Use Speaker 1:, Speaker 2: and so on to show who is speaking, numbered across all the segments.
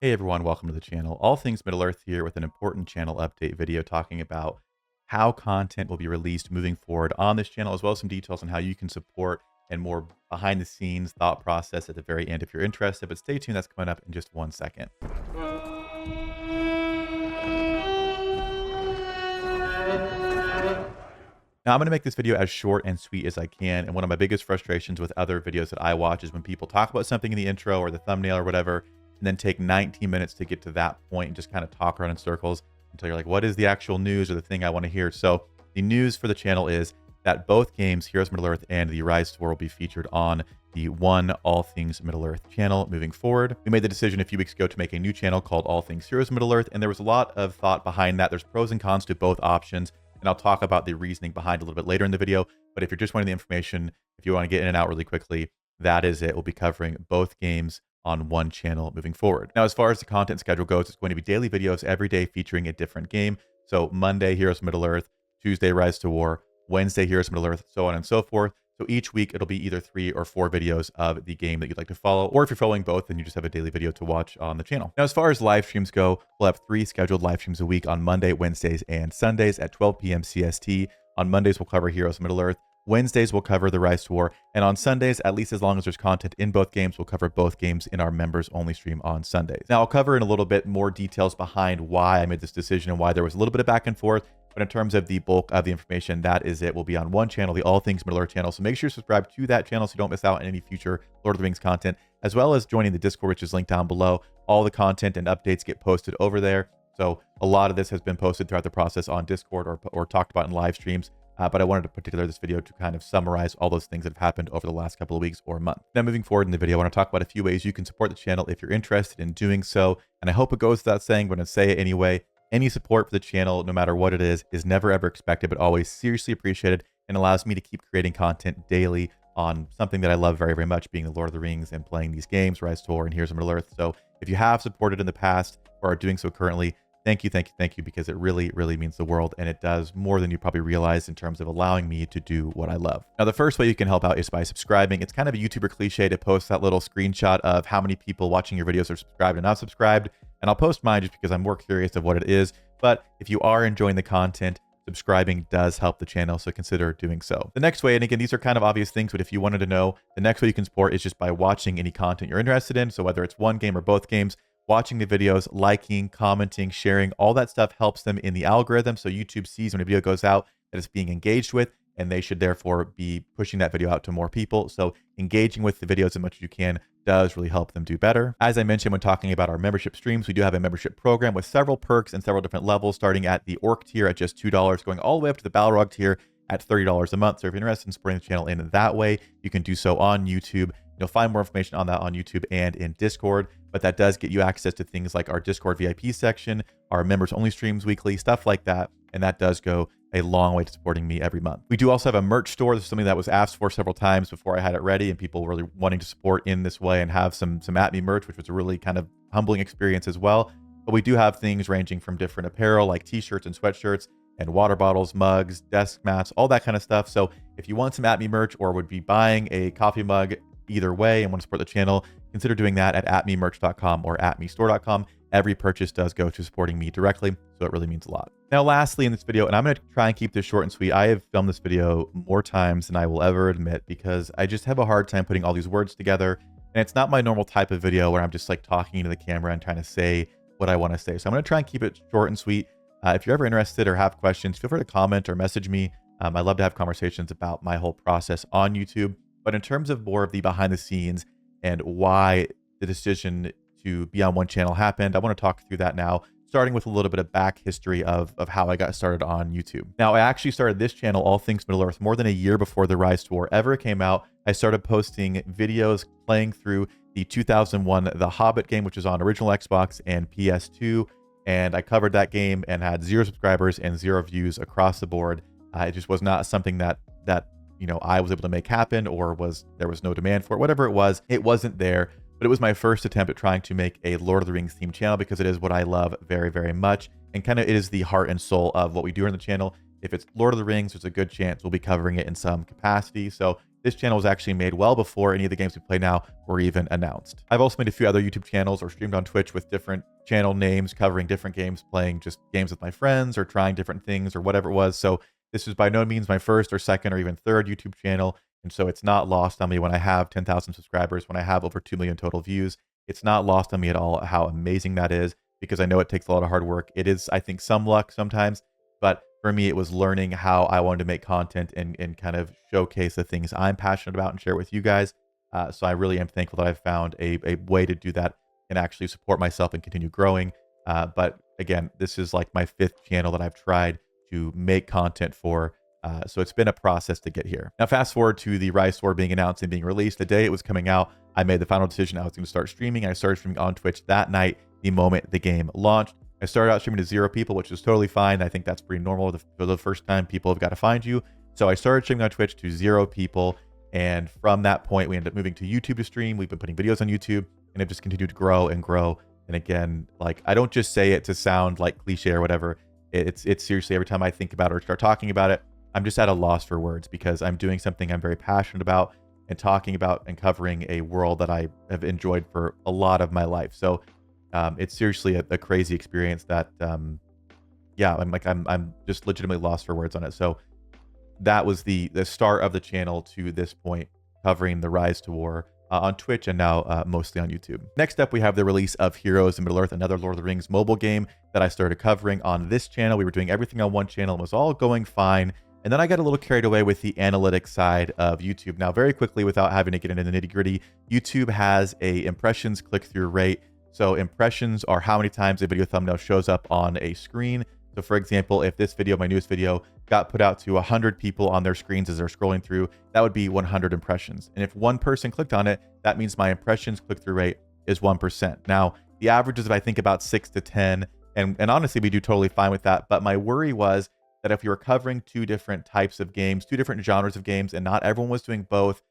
Speaker 1: Hey everyone, welcome to the channel. All Things Middle-earth here with an important channel update video talking about how content will be released moving forward on this channel, as well as some details on how you can support and more behind the scenes thought process at the very end if you're interested. But stay tuned, that's coming up in just 1 second. Now, I'm going to make this video as short and sweet as I can. And one of my biggest frustrations with other videos that I watch is when people talk about something in the intro or the thumbnail or whatever, and then take 19 minutes to get to that point and just kind of talk around in circles until you're like, what is the actual news or the thing I want to hear? So the news for the channel is that both games, Heroes of Middle-earth and the Rise to War, will be featured on the one All Things Middle-earth channel moving forward. We made the decision a few weeks ago to make a new channel called All Things Heroes of Middle-earth, and there was a lot of thought behind that. There's pros and cons to both options, and I'll talk about the reasoning behind it a little bit later in the video. But if you're just wanting the information, if you want to get in and out really quickly, that is it. We'll be covering both games on one channel moving forward. Now, as far as the content schedule goes, it's going to be daily videos every day featuring a different game. So Monday, Heroes of Middle-earth, Tuesday, Rise to War, Wednesday, Heroes of Middle-earth, so on and so forth. So each week, it'll be either 3 or 4 videos of the game that you'd like to follow. Or if you're following both, then you just have a daily video to watch on the channel. Now, as far as live streams go, we'll have 3 scheduled live streams a week on Monday, Wednesdays, and Sundays at 12 p.m. CST. On Mondays, we'll cover Heroes of Middle-earth. Wednesdays, we'll cover the Rise to War. And on Sundays, at least as long as there's content in both games, we'll cover both games in our members-only stream on Sundays. Now, I'll cover in a little bit more details behind why I made this decision and why there was a little bit of back and forth. But in terms of the bulk of the information, that is it. Will be on one channel, the All Things Middle-earth channel. So make sure you subscribe to that channel so you don't miss out on any future Lord of the Rings content, as well as joining the Discord, which is linked down below. All the content and updates get posted over there. So a lot of this has been posted throughout the process on Discord or talked about in live streams. But I wanted to put together this video to kind of summarize all those things that have happened over the last couple of weeks or month. Now, moving forward in the video, I want to talk about a few ways you can support the channel if you're interested in doing so. And I hope it goes without saying, but I'm going to say it anyway. Any support for the channel, no matter what it is never ever expected, but always seriously appreciated and allows me to keep creating content daily on something that I love very, very much, being the Lord of the Rings and playing these games, Rise to War and Heroes of Middle-earth. So if you have supported in the past or are doing so currently, thank you, thank you, thank you, because it really, really means the world, and it does more than you probably realize in terms of allowing me to do what I love. Now, the first way you can help out is by subscribing. It's kind of a YouTuber cliche to post that little screenshot of how many people watching your videos are subscribed and not subscribed, and I'll post mine just because I'm more curious of what it is. But if you are enjoying the content, subscribing does help the channel, so consider doing so. The next way, and again, these are kind of obvious things, but if you wanted to know, the next way you can support is just by watching any content you're interested in. So whether it's one game or both games, watching the videos, liking, commenting, sharing, all that stuff helps them in the algorithm. So YouTube sees when a video goes out that it's being engaged with, and they should therefore be pushing that video out to more people. So engaging with the videos as much as you can does really help them do better. As I mentioned when talking about our membership streams, we do have a membership program with several perks and several different levels, starting at the Orc tier at just $2, going all the way up to the Balrog tier at $30 a month. So if you're interested in supporting the channel in that way, you can do so on YouTube. You'll find more information on that on YouTube and in Discord, but that does get you access to things like our Discord VIP section, our members only streams weekly, stuff like that. And that does go a long way to supporting me every month. We do also have a merch store. This is something that was asked for several times before I had it ready, and people really wanting to support in this way and have some at me merch, which was a really kind of humbling experience as well. But we do have things ranging from different apparel like t-shirts and sweatshirts and water bottles, mugs, desk mats, all that kind of stuff. So if you want some at me merch or would be buying a coffee mug either way and want to support the channel, consider doing that at atmemerch.com or atmestore.com. Every purchase does go to supporting me directly, so it really means a lot. Now, lastly in this video, and I'm going to try and keep this short and sweet, I have filmed this video more times than I will ever admit because I just have a hard time putting all these words together, and it's not my normal type of video where I'm just like talking into the camera and trying to say what I want to say. So I'm going to try and keep it short and sweet. If you're ever interested or have questions, feel free to comment or message me. I love to have conversations about my whole process on YouTube. But in terms of more of the behind the scenes and why the decision to be on one channel happened, I want to talk through that now, starting with a little bit of back history of how I got started on YouTube. Now, I actually started this channel, All Things Middle-earth, more than a year before the Rise to War ever came out. I started posting videos playing through the 2001 The Hobbit game, which was on original Xbox and PS2. And I covered that game and had 0 subscribers and 0 views across the board. It just was not something that you know, I was able to make happen, or there was no demand for it. Whatever it wasn't there. But it was my first attempt at trying to make a Lord of the Rings themed channel because it is what I love very, very much. And kind of it is the heart and soul of what we do on the channel. If it's Lord of the Rings, there's a good chance we'll be covering it in some capacity. So this channel was actually made well before any of the games we play now were even announced. I've also made a few other YouTube channels or streamed on Twitch with different channel names covering different games, playing just games with my friends or trying different things or whatever it was. So this is by no means my first or second or even third YouTube channel. And so it's not lost on me when I have 10,000 subscribers, when I have over 2 million total views. It's not lost on me at all how amazing that is, because I know it takes a lot of hard work. It is, I think, some luck sometimes, but for me, it was learning how I wanted to make content and kind of showcase the things I'm passionate about and share with you guys. So I really am thankful that I've found a way to do that and actually support myself and continue growing. But again, this is like my 5th channel that I've tried to make content for. So it's been a process to get here. Now, fast forward to the Rise Tour being announced and being released. The day it was coming out, I made the final decision I was going to start streaming. I started streaming on Twitch that night, the moment the game launched. I started out streaming to 0 people, which is totally fine. I think that's pretty normal for the first time people have got to find you. So I started streaming on Twitch to 0 people. And from that point, we ended up moving to YouTube to stream. We've been putting videos on YouTube and have just continued to grow and grow. And again, like, I don't just say it to sound like cliche or whatever. It's seriously, every time I think about it or start talking about it, I'm just at a loss for words, because I'm doing something I'm very passionate about and talking about and covering a world that I have enjoyed for a lot of my life. So it's seriously a crazy experience that, yeah, I'm just legitimately lost for words on it. So that was the start of the channel to this point, covering the Rise to War on Twitch and now mostly on YouTube. Next up, we have the release of Heroes in Middle-earth, another Lord of the Rings mobile game that I started covering on this channel. We were doing everything on one channel and it was all going fine. And then I got a little carried away with the analytics side of YouTube. Now, very quickly, without having to get into the nitty-gritty, YouTube has a impressions click-through rate. So impressions are how many times a video thumbnail shows up on a screen. So for example, if this video, my newest video, got put out to 100 people on their screens as they're scrolling through, that would be 100 impressions. And if one person clicked on it, that means my impressions click-through rate is 1%. Now, the average is, I think, about 6 to 10. And honestly, we do totally fine with that. But my worry was that if you were covering 2 different types of games, 2 different genres of games, and not everyone was doing both,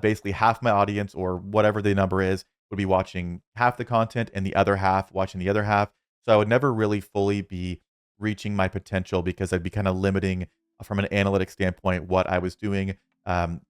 Speaker 1: basically half my audience, or whatever the number is, would be watching half the content and the other half watching the other half. So I would never really fully be reaching my potential, because I'd be kind of limiting from an analytics standpoint what I was doing.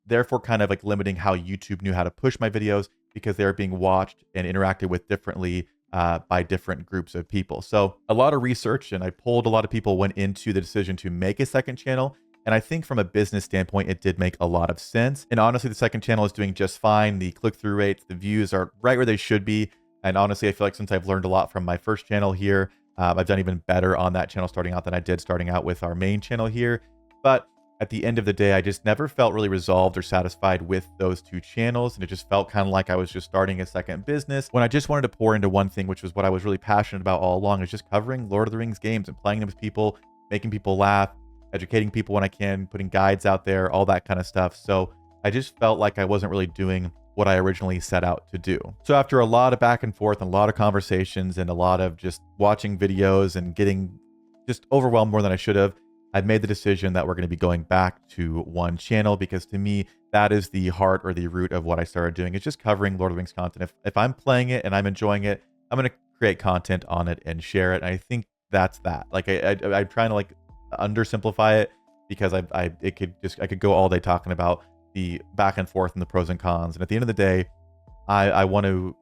Speaker 1: Therefore, kind of like limiting how YouTube knew how to push my videos, because they were being watched and interacted with differently by different groups of people. So a lot of research, and I polled a lot of people, went into the decision to make a second channel. And I think from a business standpoint, it did make a lot of sense. And honestly, the second channel is doing just fine. The click-through rates, the views are right where they should be. And honestly, I feel like since I've learned a lot from my first channel here, I've done even better on that channel starting out than I did starting out with our main channel here. But at the end of the day, I just never felt really resolved or satisfied with those 2 channels. And it just felt kind of like I was just starting a second business, when I just wanted to pour into one thing, which was what I was really passionate about all along, is just covering Lord of the Rings games and playing them with people, making people laugh, educating people when I can, putting guides out there, all that kind of stuff. So I just felt like I wasn't really doing what I originally set out to do. So after a lot of back and forth and a lot of conversations and a lot of just watching videos and getting just overwhelmed more than I should have, I've made the decision that we're going to be going back to one channel, because to me, that is the heart or the root of what I started doing. It's just covering Lord of the Rings content. If I'm playing it and I'm enjoying it, I'm going to create content on it and share it. And I think that's that. Like I'm trying to like undersimplify it, because I could go all day talking about the back and forth and the pros and cons. And at the end of the day, I want to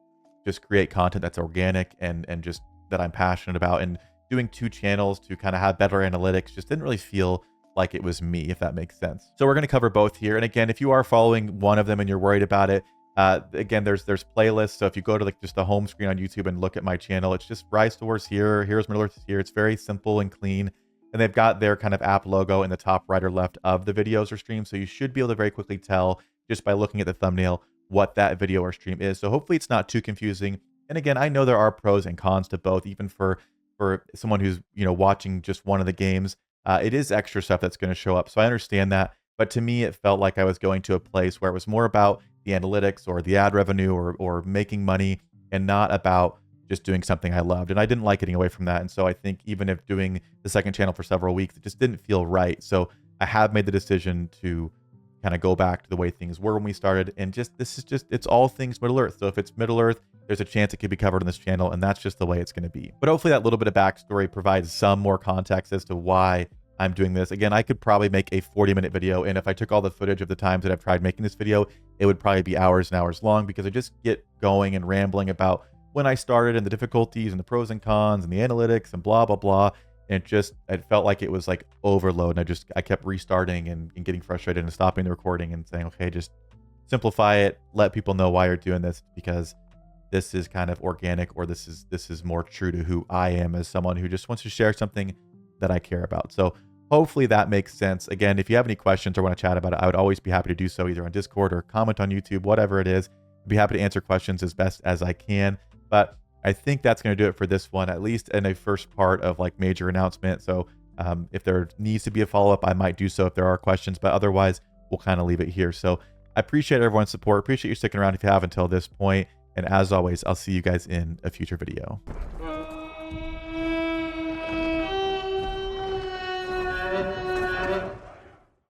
Speaker 1: just create content that's organic and just that I'm passionate about. And doing 2 channels to kind of have better analytics just didn't really feel like it was me, if that makes sense. So we're going to cover both here. And again, if you are following one of them and you're worried about it, again, there's playlists. So if you go to like just the home screen on YouTube and look at my channel, it's just Rise to War's here, Heroes Middle-earth is here. It's very simple and clean. And they've got their kind of app logo in the top right or left of the videos or streams. So you should be able to very quickly tell just by looking at the thumbnail what that video or stream is. So hopefully it's not too confusing. And again, I know there are pros and cons to both, even for someone who's, watching just one of the games. It is extra stuff that's going to show up. So I understand that. But to me, it felt like I was going to a place where it was more about the analytics or the ad revenue or making money, and not about just doing something I loved. And I didn't like getting away from that. And so I think even if doing the second channel for several weeks, it just didn't feel right. So I have made the decision to kind of go back to the way things were when we started. And it's all things Middle-earth. So if it's Middle-earth, there's a chance it could be covered on this channel, and that's just the way it's going to be. But hopefully that little bit of backstory provides some more context as to why I'm doing this. Again, I could probably make a 40-minute video, and if I took all the footage of the times that I've tried making this video, it would probably be hours and hours long, because I just get going and rambling about when I started and the difficulties and the pros and cons and the analytics and blah, blah, blah. And it felt like it was like overload. And I kept restarting and getting frustrated and stopping the recording and saying, okay, just simplify it. Let people know why you're doing this, because this is kind of organic, or this is more true to who I am as someone who just wants to share something that I care about. So hopefully that makes sense. Again, if you have any questions or want to chat about it, I would always be happy to do so, either on Discord or comment on YouTube, whatever it is. I'd be happy to answer questions as best as I can. But I think that's going to do it for this one, at least in a first part of like major announcement. So if there needs to be a follow-up, I might do so if there are questions, but otherwise we'll kind of leave it here. So I appreciate everyone's support. Appreciate you sticking around if you have until this point. And as always, I'll see you guys in a future video.